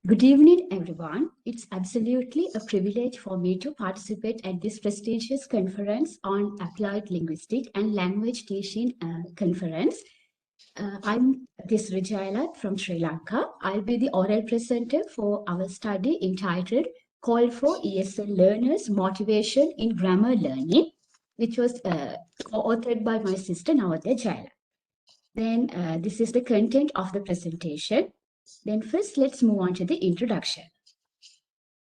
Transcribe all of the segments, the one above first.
Good evening, everyone. It's absolutely a privilege for me to participate at this prestigious conference on applied linguistic and language teaching conference. I'm Thisuri Jayalath from Sri Lanka. I'll be the oral presenter for our study entitled Call for ESL Learners Motivation in Grammar Learning, which was co-authored by my sister Navoddya Jayalath. Then this is the content of the presentation. Then first, let's move on to the introduction.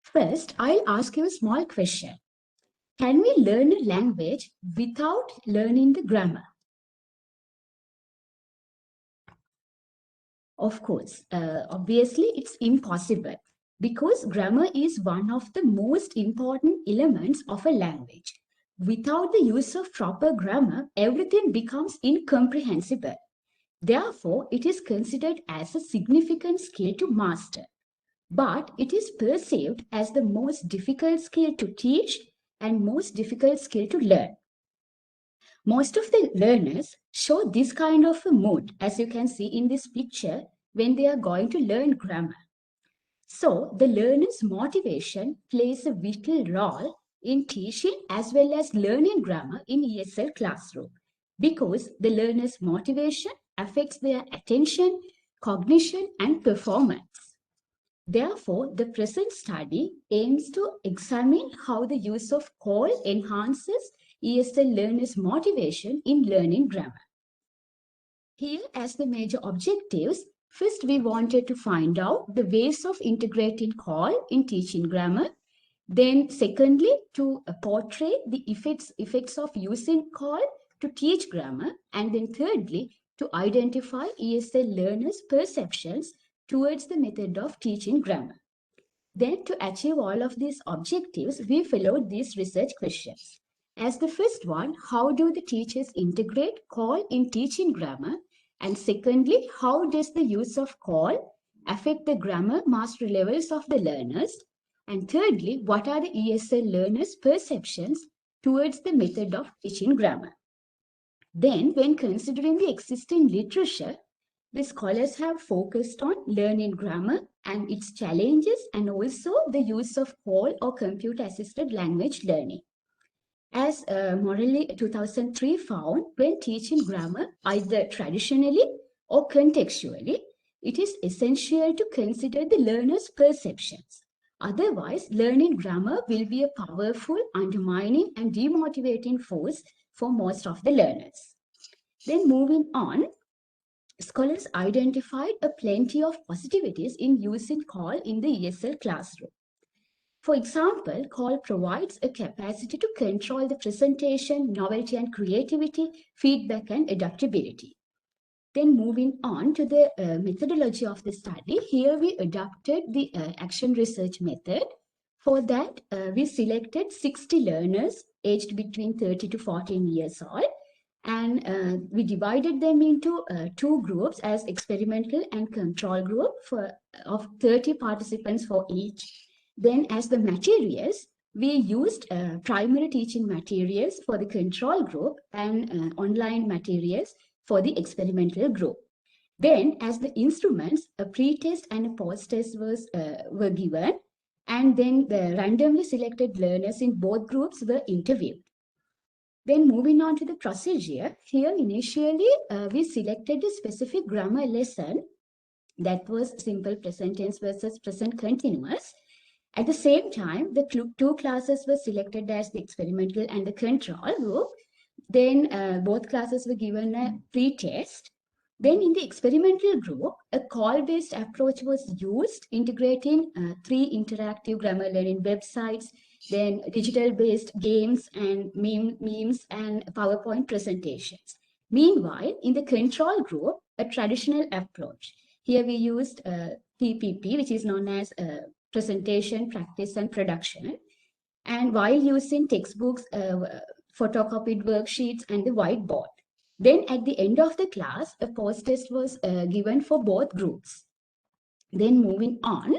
First, I'll ask you a small question. Can we learn a language without learning the grammar? Of course, obviously it's impossible because grammar is one of the most important elements of a language. Without the use of proper grammar, everything becomes incomprehensible. Therefore, it is considered as a significant skill to master. But it is perceived as the most difficult skill to teach and most difficult skill to learn. Most of the learners show this kind of a mood, as you can see in this picture, when they are going to learn grammar. So, the learner's motivation plays a vital role in teaching as well as learning grammar in ESL classroom, because the learner's motivation affects their attention, cognition, and performance. Therefore, the present study aims to examine how the use of call enhances ESL learners' motivation in learning grammar. Here, as the major objectives, first we wanted to find out the ways of integrating call in teaching grammar. Then secondly, to portray the effects of using call to teach grammar. And then thirdly, to identify ESL learners' perceptions towards the method of teaching grammar. Then, to achieve all of these objectives, we followed these research questions. As the first one, how do the teachers integrate call in teaching grammar? And secondly, how does the use of call affect the grammar mastery levels of the learners? And thirdly, what are the ESL learners' perceptions towards the method of teaching grammar? Then, when considering the existing literature, the scholars have focused on learning grammar and its challenges and also the use of call or computer-assisted language learning. As Morelli 2003 found, when teaching grammar either traditionally or contextually, it is essential to consider the learner's perceptions. Otherwise, learning grammar will be a powerful, undermining and demotivating force for most of the learners. Then moving on, scholars identified a plenty of positivities in using call in the ESL classroom. For example, call provides a capacity to control the presentation, novelty and creativity, feedback and adaptability. Then moving on to the methodology of the study, here we adopted the action research method. For that, we selected 60 learners aged between 30 to 14 years old. And we divided them into two groups as experimental and control group of 30 participants for each. Then as the materials, we used primary teaching materials for the control group and online materials for the experimental group. Then as the instruments, a pre-test and a post-test were given, and then the randomly selected learners in both groups were interviewed. Then moving on to the procedure, here initially we selected a specific grammar lesson that was simple present tense versus present continuous. At the same time, the two classes were selected as the experimental and the control group. Then both classes were given a pre-test. Then in the experimental group, a call-based approach was used, integrating 3 interactive grammar learning websites, then digital-based games and memes and PowerPoint presentations. Meanwhile, in the control group, a traditional approach. Here we used PPP, which is known as presentation, practice, and production. And while using textbooks, photocopied worksheets, and the whiteboard. Then at the end of the class, a post-test was given for both groups. Then moving on,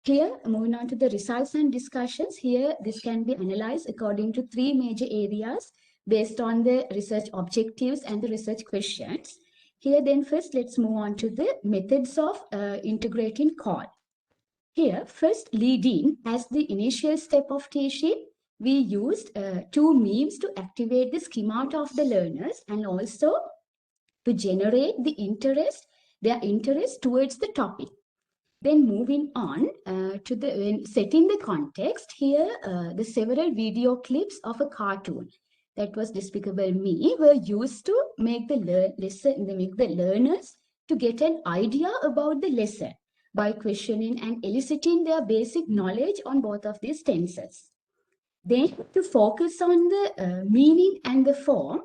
here, moving on to the results and discussions, here this can be analyzed according to 3 major areas based on the research objectives and the research questions. Here then first let's move on to the methods of integrating call. Here, first lead-in as the initial step of teaching, we used two memes to activate the schemata of the learners and also to generate their interest towards the topic. Then moving on to setting the context, here the several video clips of a cartoon that was Despicable Me were used to make the learners to get an idea about the lesson by questioning and eliciting their basic knowledge on both of these tenses. Then to focus on the meaning and the form,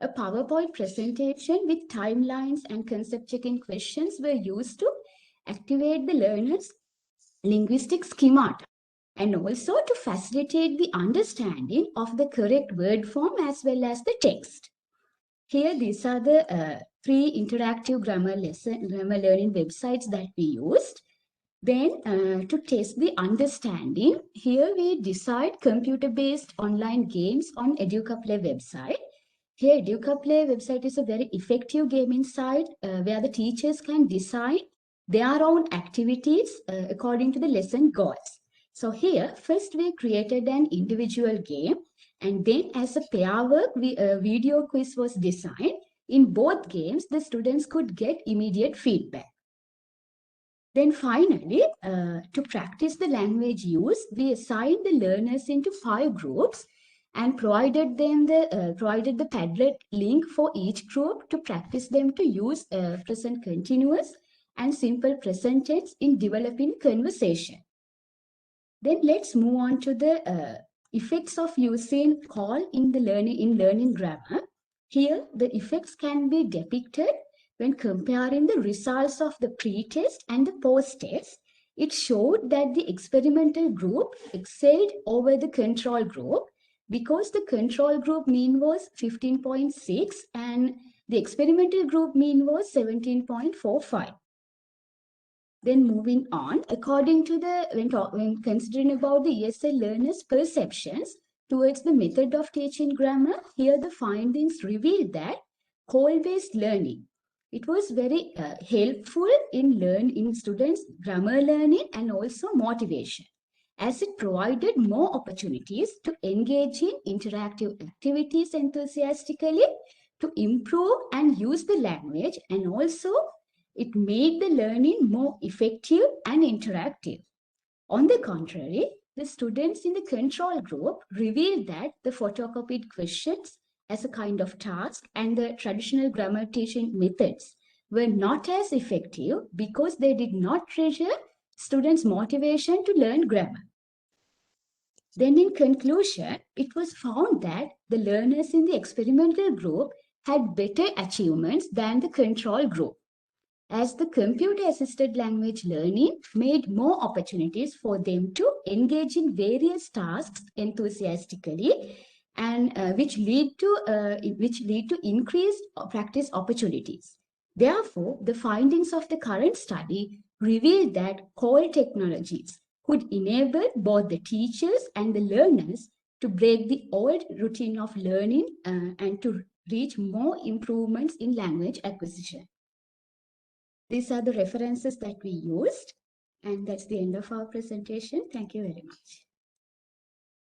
a PowerPoint presentation with timelines and concept checking questions were used to activate the learner's linguistic schemata and also to facilitate the understanding of the correct word form as well as the text. Here, these are the three interactive grammar learning websites that we used. Then to test the understanding, here we decide computer-based online games on EducaPlay website. Here, EducaPlay website is a very effective gaming site where the teachers can design their own activities according to the lesson goals. So here, first we created an individual game, and then as a pair work, a video quiz was designed. In both games, the students could get immediate feedback. Then finally, to practice the language use, we assigned the learners into 5 groups and provided the Padlet link for each group to practice them to use present continuous and simple present tense in developing conversation. Then let's move on to the effects of using call in learning grammar. Here, the effects can be depicted when comparing the results of the pre-test and the post-test. It showed that the experimental group excelled over the control group because the control group mean was 15.6 and the experimental group mean was 17.45. Then moving on, according to when considering about the ESL learners' perceptions towards the method of teaching grammar, here the findings reveal that call-based learning, it was very helpful in students' grammar learning and also motivation, as it provided more opportunities to engage in interactive activities enthusiastically, to improve and use the language, and also it made the learning more effective and interactive. On the contrary, the students in the control group revealed that the photocopied questions as a kind of task and the traditional grammar teaching methods were not as effective because they did not treasure students' motivation to learn grammar. Then in conclusion, it was found that the learners in the experimental group had better achievements than the control group, as the computer-assisted language learning made more opportunities for them to engage in various tasks enthusiastically, and which lead to increased practice opportunities. Therefore, the findings of the current study revealed that call technologies could enable both the teachers and the learners to break the old routine of learning and to reach more improvements in language acquisition. These are the references that we used, and that's the end of our presentation. Thank you very much.